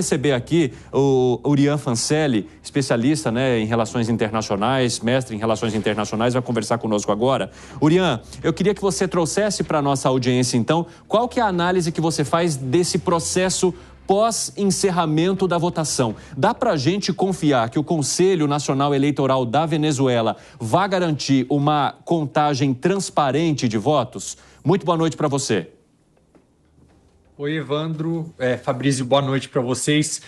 Receber aqui o Urian Fancelli, especialista, né, em relações internacionais, mestre em relações internacionais, vai conversar conosco agora. Urian, eu queria que você trouxesse para a nossa audiência, então, qual que é a análise que você faz desse processo pós-encerramento da votação? Dá para a gente confiar que o Conselho Nacional Eleitoral da Venezuela vai garantir uma contagem transparente de votos? Muito boa noite para você. Oi, Evandro. Fabrício, boa noite para vocês.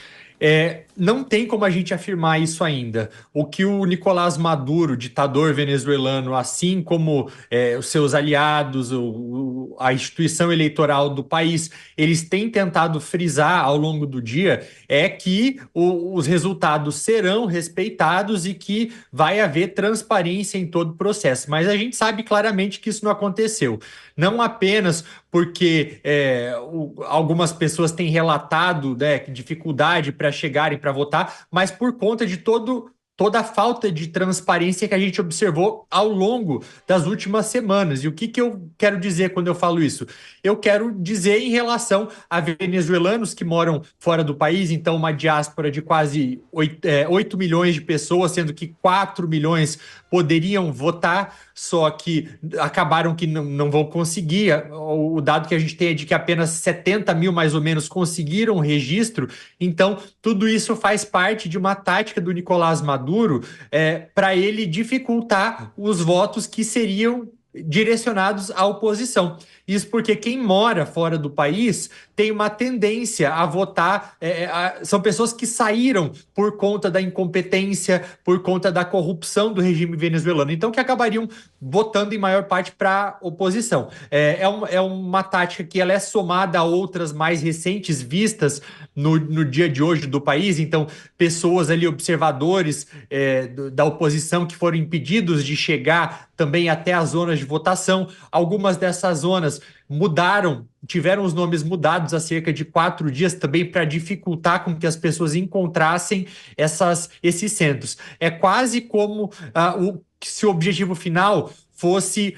Não tem como a gente afirmar isso ainda. O que o Nicolás Maduro, ditador venezuelano, assim como os seus aliados, a instituição eleitoral do país, eles têm tentado frisar ao longo do dia é que os resultados serão respeitados e que vai haver transparência em todo o processo. Mas a gente sabe claramente que isso não aconteceu. Não apenas porque algumas pessoas têm relatado, né, dificuldade para chegarem para votar, mas por conta de toda a falta de transparência que a gente observou ao longo das últimas semanas. E o que eu quero dizer quando eu falo isso? Eu quero dizer em relação a venezuelanos que moram fora do país, então uma diáspora de quase 8 milhões de pessoas, sendo que 4 milhões poderiam votar, só que acabaram que não vão conseguir. O dado que a gente tem é de que apenas 70 mil, mais ou menos, conseguiram registro. Então, tudo isso faz parte de uma tática do Nicolás Maduro para ele dificultar os votos que seriam direcionados à oposição. Isso porque quem mora fora do país tem uma tendência a votar, são pessoas que saíram por conta da incompetência, por conta da corrupção do regime venezuelano, então que acabariam votando em maior parte para a oposição. É uma tática que ela é somada a outras mais recentes vistas no dia de hoje do país, então pessoas ali, observadores da oposição que foram impedidos de chegar também até as zonas de votação. Algumas dessas zonas tiveram os nomes mudados há cerca de 4 dias também para dificultar com que as pessoas encontrassem esses centros. É quase como se o objetivo final fosse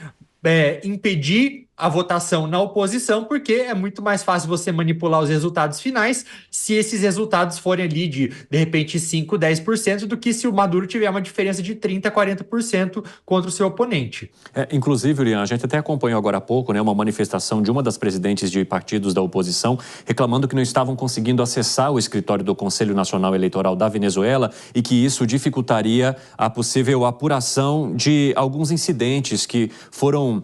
impedir a votação na oposição, porque é muito mais fácil você manipular os resultados finais se esses resultados forem ali de repente, 5%, 10%, do que se o Maduro tiver uma diferença de 30%, 40% contra o seu oponente. Inclusive, Urian, a gente até acompanhou agora há pouco, né, uma manifestação de uma das presidentes de partidos da oposição reclamando que não estavam conseguindo acessar o escritório do Conselho Nacional Eleitoral da Venezuela e que isso dificultaria a possível apuração de alguns incidentes que foram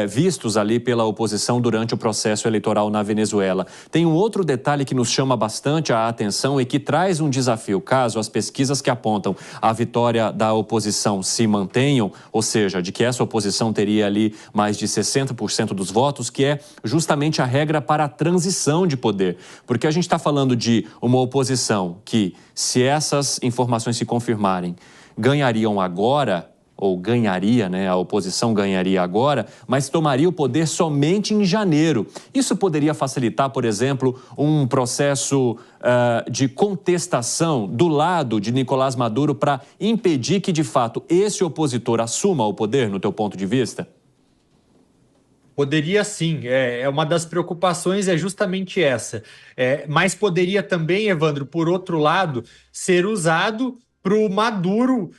vistos ali pela oposição durante o processo eleitoral na Venezuela. Tem um outro detalhe que nos chama bastante a atenção e que traz um desafio, caso as pesquisas que apontam a vitória da oposição se mantenham, ou seja, de que essa oposição teria ali mais de 60% dos votos, que é justamente a regra para a transição de poder. Porque a gente está falando de uma oposição que, se essas informações se confirmarem, ganhariam agora, ou ganharia, né? A oposição ganharia agora, mas tomaria o poder somente em janeiro. Isso poderia facilitar, por exemplo, um processo de contestação do lado de Nicolás Maduro para impedir que, de fato, esse opositor assuma o poder, no teu ponto de vista? Poderia sim, uma das preocupações é justamente essa. Mas poderia também, Evandro, por outro lado, ser usado para o Maduro,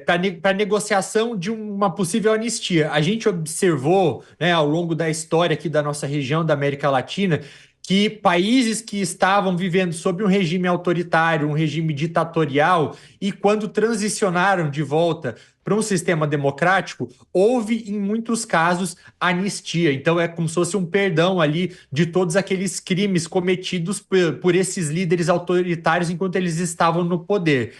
para negociação de uma possível anistia. A gente observou, né, ao longo da história aqui da nossa região, da América Latina, que países que estavam vivendo sob um regime autoritário, um regime ditatorial, e quando transicionaram de volta para um sistema democrático, houve, em muitos casos, anistia. Então, é como se fosse um perdão ali de todos aqueles crimes cometidos por esses líderes autoritários enquanto eles estavam no poder.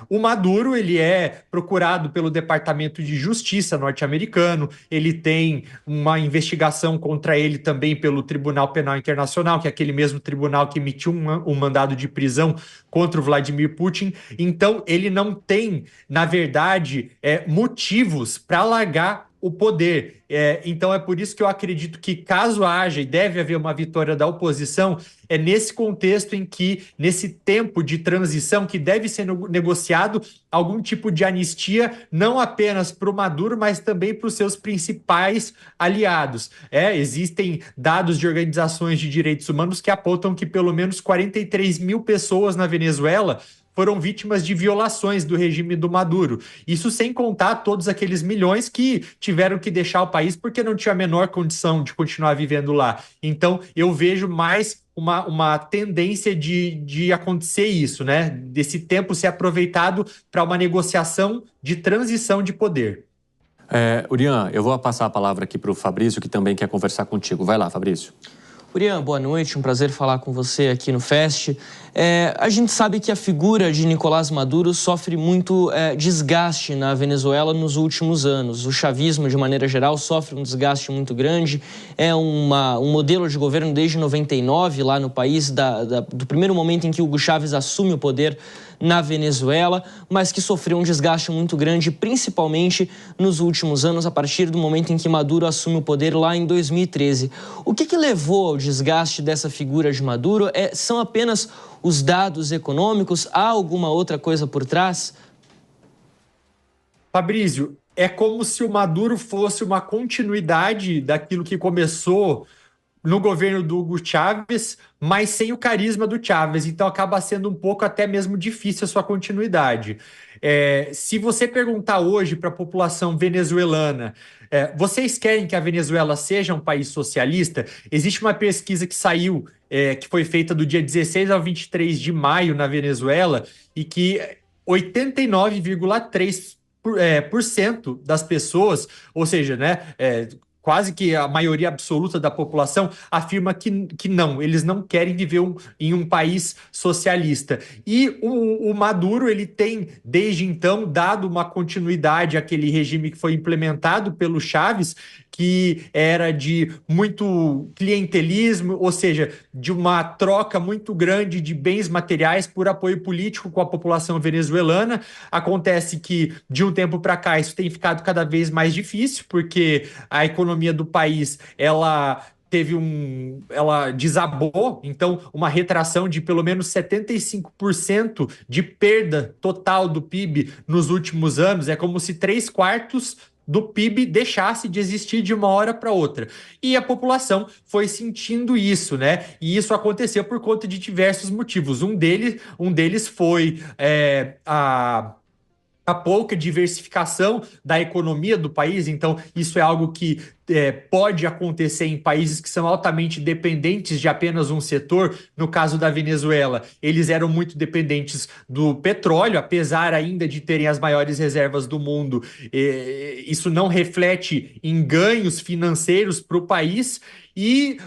O Maduro, ele é procurado pelo Departamento de Justiça norte-americano, ele tem uma investigação contra ele também pelo Tribunal Penal Internacional, que é aquele mesmo tribunal que emitiu um mandado de prisão contra o Vladimir Putin. Então, ele não tem, na verdade, motivos para largar o poder. Então é por isso que eu acredito que, caso haja e deve haver uma vitória da oposição, é nesse contexto em que, nesse tempo de transição, que deve ser negociado algum tipo de anistia, não apenas para o Maduro, mas também para os seus principais aliados. Existem dados de organizações de direitos humanos que apontam que pelo menos 43 mil pessoas na Venezuela foram vítimas de violações do regime do Maduro. Isso sem contar todos aqueles milhões que tiveram que deixar o país porque não tinha a menor condição de continuar vivendo lá. Então, eu vejo mais uma tendência de acontecer isso, né? Desse tempo ser aproveitado para uma negociação de transição de poder. Urian, eu vou passar a palavra aqui para o Fabrício, que também quer conversar contigo. Vai lá, Fabrício. Urian, boa noite, um prazer falar com você aqui no Fest. A gente sabe que a figura de Nicolás Maduro sofre muito desgaste na Venezuela nos últimos anos. O chavismo, de maneira geral, sofre um desgaste muito grande. É um modelo de governo desde 99 lá no país, do primeiro momento em que Hugo Chávez assume o poder na Venezuela, mas que sofreu um desgaste muito grande, principalmente nos últimos anos, a partir do momento em que Maduro assume o poder lá em 2013. O que levou ao desgaste dessa figura de Maduro? São apenas os dados econômicos? Há alguma outra coisa por trás? Fabrício, é como se o Maduro fosse uma continuidade daquilo que começou no governo do Hugo Chávez, mas sem o carisma do Chávez. Então acaba sendo um pouco até mesmo difícil a sua continuidade. Se você perguntar hoje para a população venezuelana, vocês querem que a Venezuela seja um país socialista? Existe uma pesquisa que saiu, que foi feita do dia 16 ao 23 de maio na Venezuela, e que 89,3% das pessoas, ou seja, né, quase que a maioria absoluta da população afirma que não, eles não querem viver em um país socialista. E o Maduro, ele tem, desde então, dado uma continuidade àquele regime que foi implementado pelo Chávez, que era de muito clientelismo, ou seja, de uma troca muito grande de bens materiais por apoio político com a população venezuelana. Acontece que, de um tempo para cá, isso tem ficado cada vez mais difícil, porque a economia do país, ela desabou, então uma retração de pelo menos 75% de perda total do PIB nos últimos anos. É como se 3/4 do PIB deixasse de existir de uma hora para outra. E a população foi sentindo isso, né? E isso aconteceu por conta de diversos motivos. Um deles foi a pouca diversificação da economia do país. Então, isso é algo que pode acontecer em países que são altamente dependentes de apenas um setor. No caso da Venezuela, eles eram muito dependentes do petróleo, apesar ainda de terem as maiores reservas do mundo. Isso não reflete em ganhos financeiros para o país. E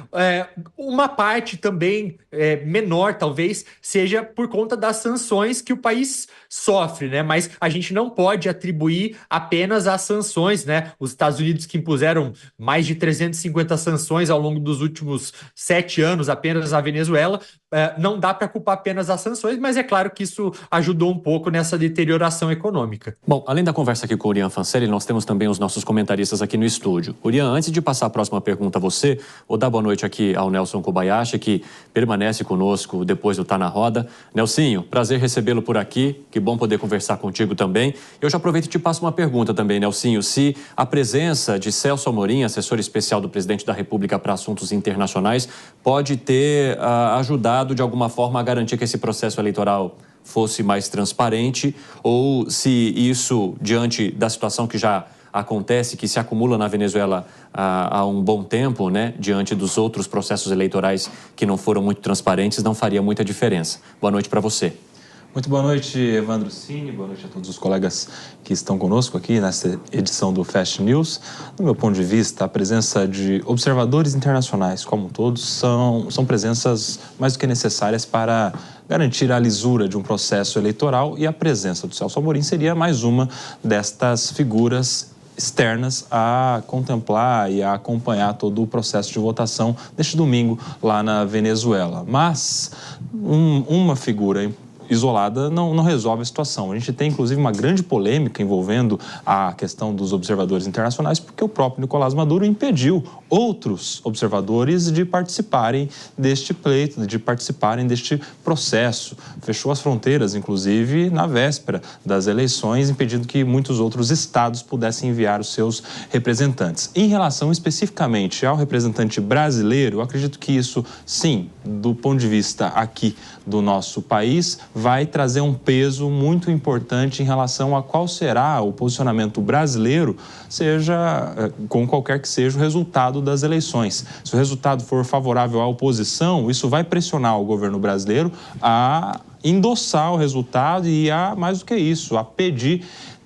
uma parte também menor, talvez, seja por conta das sanções que o país sofre, né? Mas a gente não pode atribuir apenas às sanções, né? Os Estados Unidos, que impuseram mais de 350 sanções ao longo dos últimos 7 anos apenas à Venezuela, não dá para culpar apenas as sanções, mas é claro que isso ajudou um pouco nessa deterioração econômica. Bom, além da conversa aqui com o Urian Fancelli, nós temos também os nossos comentaristas aqui no estúdio. Urian, antes de passar a próxima pergunta a você, vou dar boa noite aqui ao Nelson Kobayashi, que permanece conosco depois do Tá na Roda. Nelsinho, prazer recebê-lo por aqui, que bom poder conversar contigo também. Eu já aproveito e te passo uma pergunta também, Nelsinho, se a presença de Celso Amorim, assessor especial do presidente da República para Assuntos Internacionais, pode ter ajudado de alguma forma a garantir que esse processo eleitoral fosse mais transparente, ou se isso, diante da situação que já acontece, que se acumula na Venezuela há um bom tempo, né, diante dos outros processos eleitorais que não foram muito transparentes, não faria muita diferença. Boa noite para você. Muito boa noite, Evandro Cini, boa noite a todos os colegas que estão conosco aqui nessa edição do Fast News. Do meu ponto de vista, a presença de observadores internacionais, como todos, são presenças mais do que necessárias para garantir a lisura de um processo eleitoral, e a presença do Celso Amorim seria mais uma destas figuras externas a contemplar e a acompanhar todo o processo de votação deste domingo lá na Venezuela. Mas uma figura isolada não resolve a situação. A gente tem, inclusive, uma grande polêmica envolvendo a questão dos observadores internacionais, porque o próprio Nicolás Maduro impediu outros observadores de participarem deste pleito, de participarem deste processo. Fechou as fronteiras, inclusive, na véspera das eleições, impedindo que muitos outros estados pudessem enviar os seus representantes. Em relação especificamente ao representante brasileiro, eu acredito que isso, sim, do ponto de vista aqui do nosso país, vai trazer um peso muito importante em relação a qual será o posicionamento brasileiro, seja com qualquer que seja o resultado das eleições. Se o resultado for favorável à oposição, isso vai pressionar o governo brasileiro a endossar o resultado e a, mais do que isso, a pedir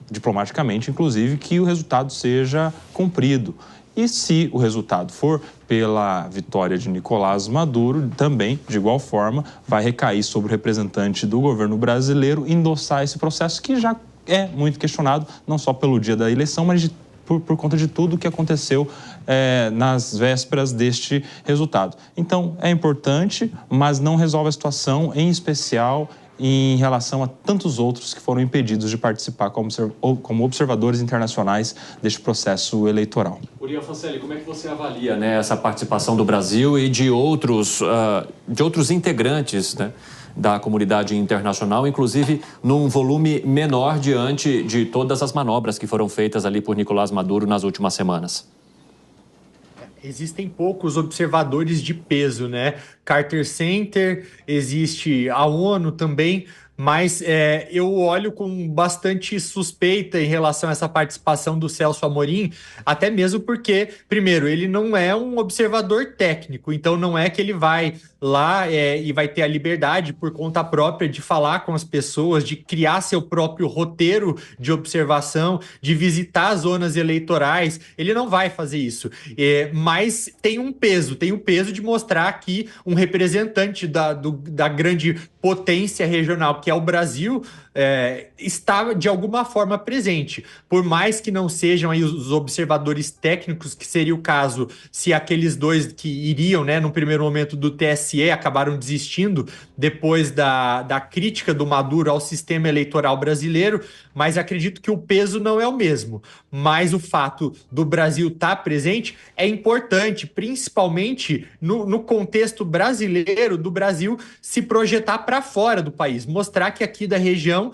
diplomaticamente, inclusive, que o resultado seja cumprido. E se o resultado for pela vitória de Nicolás Maduro, também, de igual forma, vai recair sobre o representante do governo brasileiro endossar esse processo que já é muito questionado, não só pelo dia da eleição, mas por conta de tudo que aconteceu nas vésperas deste resultado. Então, é importante, mas não resolve a situação, em especial em relação a tantos outros que foram impedidos de participar como observadores internacionais deste processo eleitoral. Urian Fancelli, como é que você avalia, né, essa participação do Brasil e de outros integrantes, né, da comunidade internacional, inclusive num volume menor diante de todas as manobras que foram feitas ali por Nicolás Maduro nas últimas semanas? Existem poucos observadores de peso, né? Carter Center, existe a ONU também, mas eu olho com bastante suspeita em relação a essa participação do Celso Amorim, até mesmo porque, primeiro, ele não é um observador técnico, então não é que ele vai lá e vai ter a liberdade por conta própria de falar com as pessoas, de criar seu próprio roteiro de observação, de visitar as zonas eleitorais. Ele não vai fazer isso, mas tem o peso de mostrar que um representante da grande potência regional, que é o Brasil, está de alguma forma presente. Por mais que não sejam aí os observadores técnicos, que seria o caso se aqueles dois que iriam, né, no primeiro momento do TSE, acabaram desistindo depois da crítica do Maduro ao sistema eleitoral brasileiro, mas acredito que o peso não é o mesmo. Mas o fato do Brasil estar presente é importante, principalmente no contexto brasileiro, do Brasil se projetar para fora do país, mostrar que aqui da região,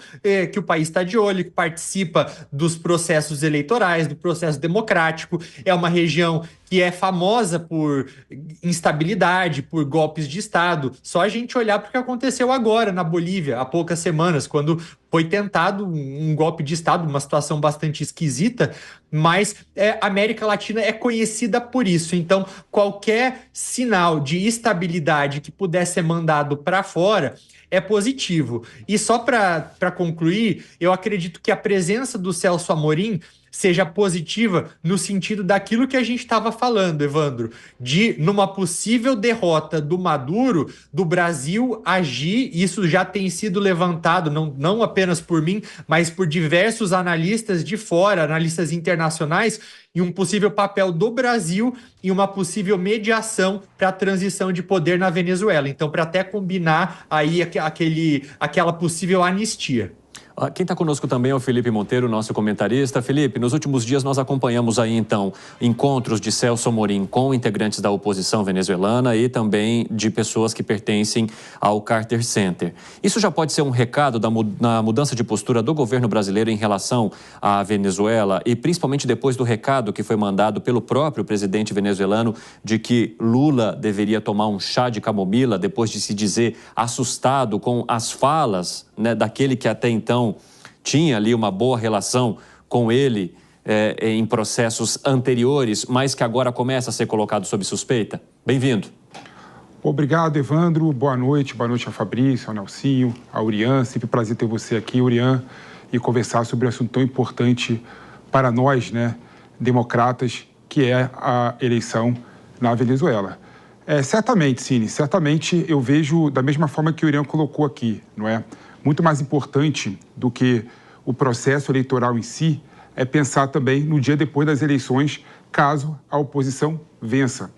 que o país está de olho, que participa dos processos eleitorais, do processo democrático, é uma região que é famosa por instabilidade, por golpes de Estado. Só a gente olhar para o que aconteceu agora na Bolívia, há poucas semanas, quando foi tentado um golpe de Estado, uma situação bastante esquisita, mas a América Latina é conhecida por isso. Então, qualquer sinal de estabilidade que puder ser mandado para fora é positivo. E só para concluir, eu acredito que a presença do Celso Amorim seja positiva no sentido daquilo que a gente estava falando, Evandro, de numa possível derrota do Maduro, do Brasil agir. Isso já tem sido levantado, não apenas por mim, mas por diversos analistas de fora, analistas internacionais, e um possível papel do Brasil em uma possível mediação para a transição de poder na Venezuela. Então, para até combinar aí aquela possível anistia. Quem está conosco também é o Felipe Monteiro, nosso comentarista. Felipe, nos últimos dias nós acompanhamos aí, então, encontros de Celso Amorim com integrantes da oposição venezuelana e também de pessoas que pertencem ao Carter Center. Isso já pode ser um recado na mudança de postura do governo brasileiro em relação à Venezuela e principalmente depois do recado que foi mandado pelo próprio presidente venezuelano de que Lula deveria tomar um chá de camomila depois de se dizer assustado com as falas, né, daquele que até então tinha ali uma boa relação com ele em processos anteriores, mas que agora começa a ser colocado sob suspeita? Bem-vindo. Obrigado, Evandro. Boa noite a Fabrício, ao Nelsinho, ao Urian. Sempre um prazer ter você aqui, Urian, e conversar sobre um assunto tão importante para nós, né, democratas, que é a eleição na Venezuela. Certamente, Cine, certamente eu vejo da mesma forma que o Urian colocou aqui, não é? Muito mais importante do que o processo eleitoral em si é pensar também no dia depois das eleições, caso a oposição vença.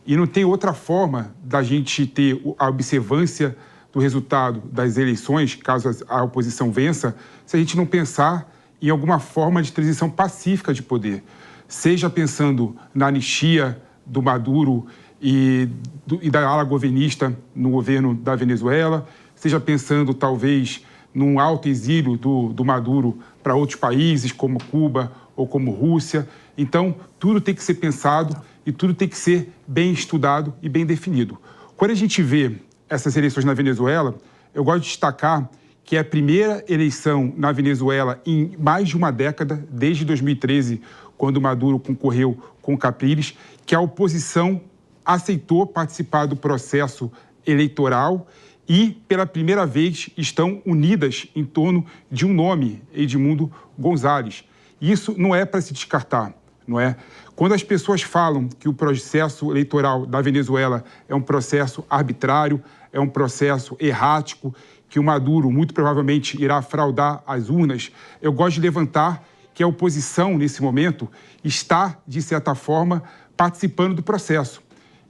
E não tem outra forma da gente ter a observância do resultado das eleições, caso a oposição vença, se a gente não pensar em alguma forma de transição pacífica de poder, seja pensando na anistia do Maduro e da ala governista no governo da Venezuela, seja pensando talvez num alto exílio do Maduro para outros países, como Cuba ou como Rússia. Então, tudo tem que ser pensado e tudo tem que ser bem estudado e bem definido. Quando a gente vê essas eleições na Venezuela, eu gosto de destacar que é a primeira eleição na Venezuela em mais de uma década, desde 2013, quando Maduro concorreu com Capriles, que a oposição aceitou participar do processo eleitoral e, pela primeira vez, estão unidas em torno de um nome, Edmundo González. Isso não é para se descartar, não é? Quando as pessoas falam que o processo eleitoral da Venezuela é um processo arbitrário, é um processo errático, que o Maduro muito provavelmente irá fraudar as urnas, eu gosto de levantar que a oposição, nesse momento, está, de certa forma, participando do processo.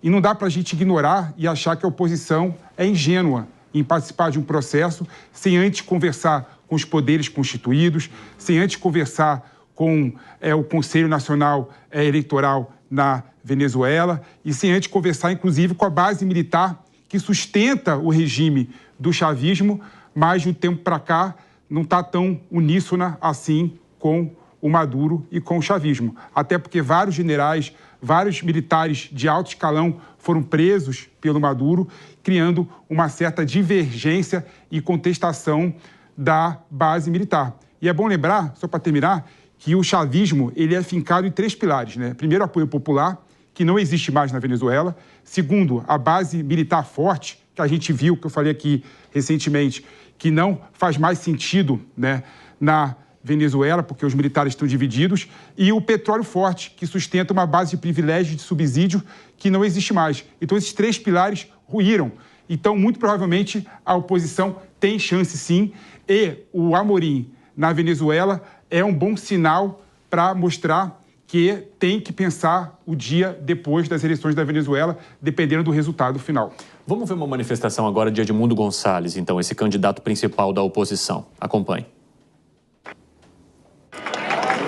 E não dá para a gente ignorar e achar que a oposição é ingênua em participar de um processo sem antes conversar com os poderes constituídos, sem antes conversar com o Conselho Nacional Eleitoral na Venezuela e sem antes conversar, inclusive, com a base militar que sustenta o regime do chavismo, mas de um tempo para cá não está tão uníssona assim com o Maduro e com o chavismo. Até porque vários generais, vários militares de alto escalão foram presos pelo Maduro, criando uma certa divergência e contestação da base militar. E é bom lembrar, só para terminar, que o chavismo ele é fincado em 3 pilares, né? Primeiro, apoio popular, que não existe mais na Venezuela. Segundo, a base militar forte, que a gente viu, que eu falei aqui recentemente, que não faz mais sentido, né, na Venezuela, porque os militares estão divididos. E o petróleo forte, que sustenta uma base de privilégio de subsídio que não existe mais. Então, esses 3 pilares ruíram. Então, muito provavelmente, a oposição tem chance, sim. E o Amorim, na Venezuela, é um bom sinal para mostrar que tem que pensar o dia depois das eleições da Venezuela, dependendo do resultado final. Vamos ver uma manifestação agora de Edmundo González, então, esse candidato principal da oposição. Acompanhe.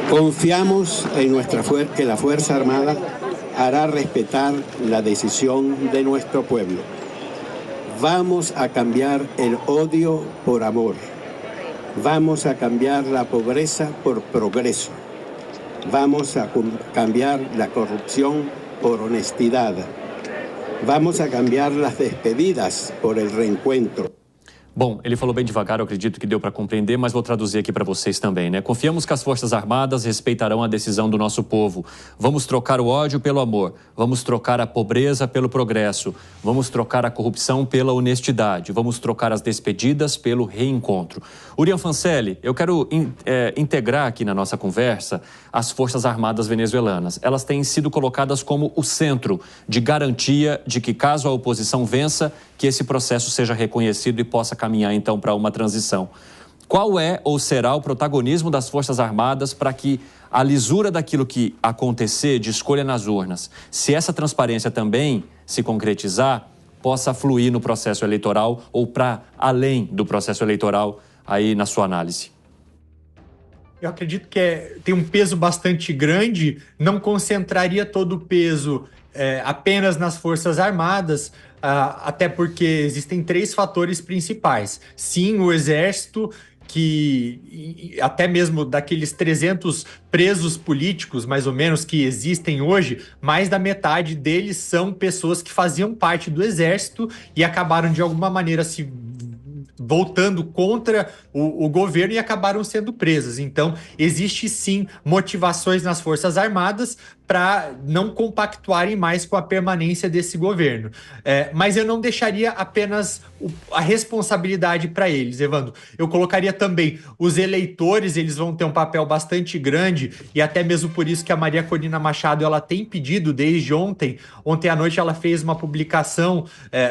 Confiamos que la Fuerza Armada hará respetar la decisión de nuestro pueblo. Vamos a cambiar el odio por amor. Vamos a cambiar la pobreza por progreso. Vamos a cambiar la corrupción por honestidad. Vamos a cambiar las despedidas por el reencuentro. Bom, ele falou bem devagar, eu acredito que deu para compreender, mas vou traduzir aqui para vocês também, né? Confiamos que as Forças Armadas respeitarão a decisão do nosso povo. Vamos trocar o ódio pelo amor. Vamos trocar a pobreza pelo progresso. Vamos trocar a corrupção pela honestidade. Vamos trocar as despedidas pelo reencontro. Urian Fancelli, eu quero integrar aqui na nossa conversa as Forças Armadas venezuelanas. Elas têm sido colocadas como o centro de garantia de que, caso a oposição vença, que esse processo seja reconhecido e possa caminhar, então, para uma transição. Qual é ou será o protagonismo das Forças Armadas para que a lisura daquilo que acontecer de escolha nas urnas, se essa transparência também se concretizar, possa fluir no processo eleitoral ou para além do processo eleitoral, aí na sua análise? Eu acredito que tem um peso bastante grande, não concentraria todo o peso apenas nas Forças Armadas, até porque existem 3 fatores principais. Sim, o Exército, que até mesmo daqueles 300 presos políticos, mais ou menos, que existem hoje, mais da metade deles são pessoas que faziam parte do Exército e acabaram, de alguma maneira, se voltando contra o governo e acabaram sendo presas. Então, existe sim motivações nas Forças Armadas para não compactuarem mais com a permanência desse governo. Mas eu não deixaria apenas a responsabilidade para eles, Evandro. Eu colocaria também os eleitores, eles vão ter um papel bastante grande, e até mesmo por isso que a Maria Corina Machado ela tem pedido desde ontem à noite ela fez uma publicação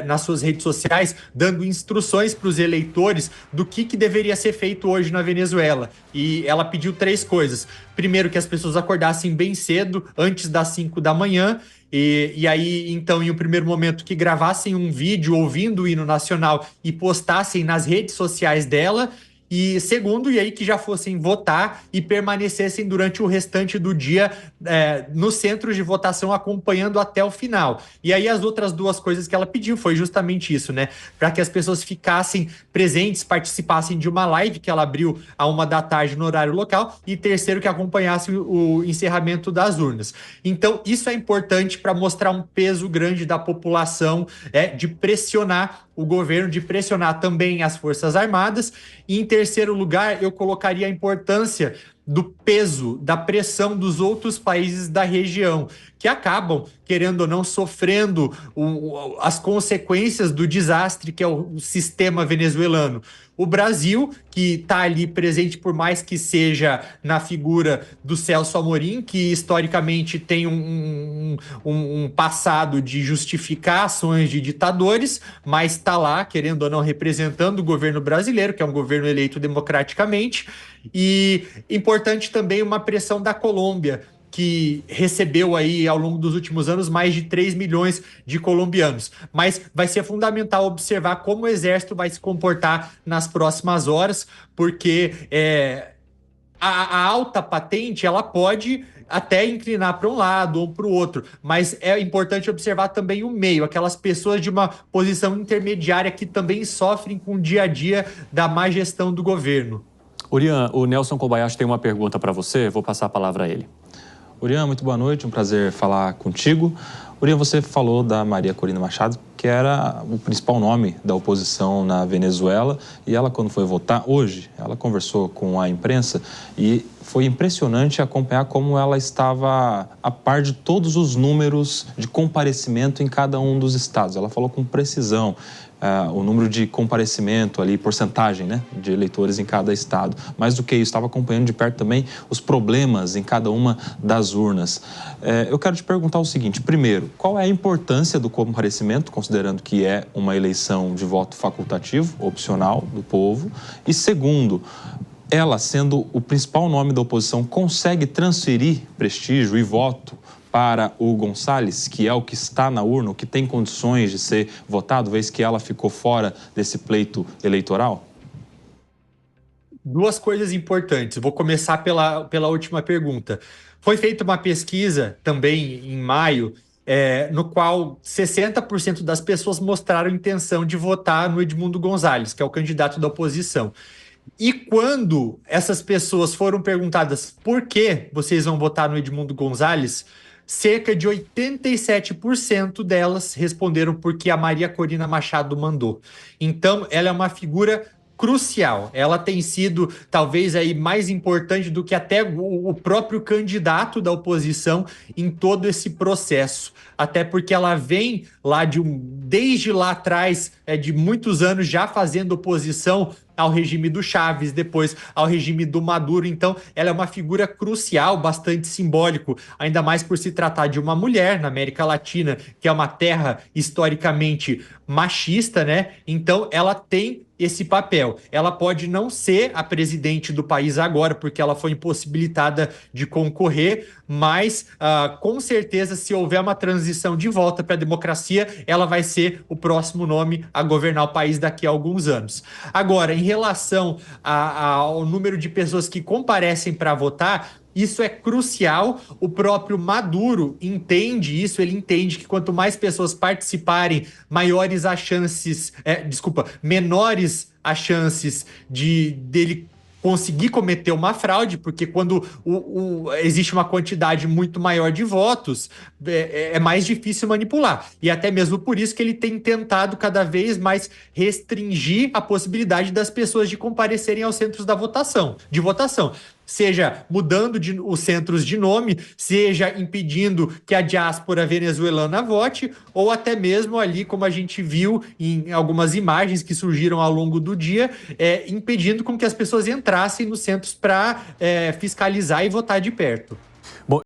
nas suas redes sociais, dando instruções para os eleitores eleitores do que deveria ser feito hoje na Venezuela. E ela pediu 3 coisas. Primeiro, que as pessoas acordassem bem cedo, antes das 5 da manhã, e aí, então, em um primeiro momento, que gravassem um vídeo ouvindo o hino nacional e postassem nas redes sociais dela. E segundo, e aí que já fossem votar e permanecessem durante o restante do dia nos centros de votação, acompanhando até o final. E aí as outras 2 coisas que ela pediu foi justamente isso, né? Para que as pessoas ficassem presentes, participassem de uma live que ela abriu à 1 da tarde no horário local, e terceiro, que acompanhasse o encerramento das urnas. Então, isso é importante para mostrar um peso grande da população, de pressionar o governo, de pressionar também as Forças Armadas. E, em terceiro lugar, eu colocaria a importância do peso, da pressão dos outros países da região, que acabam, querendo ou não, sofrendo as consequências do desastre que é o sistema venezuelano. O Brasil, que está ali presente, por mais que seja na figura do Celso Amorim, que historicamente tem um passado de justificar ações de ditadores, mas está lá, querendo ou não, representando o governo brasileiro, que é um governo eleito democraticamente. E importante também uma pressão da Colômbia, que recebeu aí ao longo dos últimos anos mais de 3 milhões de colombianos. Mas vai ser fundamental observar como o exército vai se comportar nas próximas horas, porque a alta patente ela pode até inclinar para um lado ou para o outro, mas é importante observar também o meio, aquelas pessoas de uma posição intermediária que também sofrem com o dia a dia da má gestão do governo. Urian, o Nelson Kobayashi tem uma pergunta para você, vou passar a palavra a ele. Urian, muito boa noite, um prazer falar contigo. Urian, você falou da Maria Corina Machado, que era o principal nome da oposição na Venezuela, e ela, quando foi votar hoje, ela conversou com a imprensa e foi impressionante acompanhar como ela estava a par de todos os números de comparecimento em cada um dos estados. Ela falou com precisão o número de comparecimento ali, porcentagem, né, de eleitores em cada estado. Mais do que isso, estava acompanhando de perto também os problemas em cada uma das urnas. Eu quero te perguntar o seguinte: primeiro, qual é a importância do comparecimento, considerando que é uma eleição de voto facultativo, opcional do povo? E segundo, ela, sendo o principal nome da oposição, consegue transferir prestígio e voto para o Gonçalves, que é o que está na urna, o que tem condições de ser votado, vez que ela ficou fora desse pleito eleitoral? 2 coisas importantes. Vou começar pela última pergunta. Foi feita uma pesquisa também em maio, no qual 60% das pessoas mostraram intenção de votar no Edmundo Gonçalves, que é o candidato da oposição. E quando essas pessoas foram perguntadas por que vocês vão votar no Edmundo Gonçalves, cerca de 87% delas responderam porque a Maria Corina Machado mandou. Então, ela é uma figura crucial. Ela tem sido talvez aí mais importante do que até o próprio candidato da oposição em todo esse processo. Até porque ela vem lá desde lá atrás, de muitos anos já fazendo oposição ao regime do Chávez, depois ao regime do Maduro. Então, ela é uma figura crucial, bastante simbólico, ainda mais por se tratar de uma mulher na América Latina, que é uma terra historicamente machista, né? Então, ela tem esse papel. Ela pode não ser a presidente do país agora, porque ela foi impossibilitada de concorrer, mas com certeza, se houver uma transição de volta para a democracia, ela vai ser o próximo nome a governar o país daqui a alguns anos. Agora, em relação ao número de pessoas que comparecem para votar, isso é crucial. O próprio Maduro entende isso, ele entende que quanto mais pessoas participarem, menores as chances dele conseguir cometer uma fraude, porque quando existe uma quantidade muito maior de votos, é mais difícil manipular. E até mesmo por isso que ele tem tentado cada vez mais restringir a possibilidade das pessoas de comparecerem aos centros de votação. Seja mudando os centros de nome, seja impedindo que a diáspora venezuelana vote, ou até mesmo ali, como a gente viu em algumas imagens que surgiram ao longo do dia, impedindo com que as pessoas entrassem nos centros para fiscalizar e votar de perto.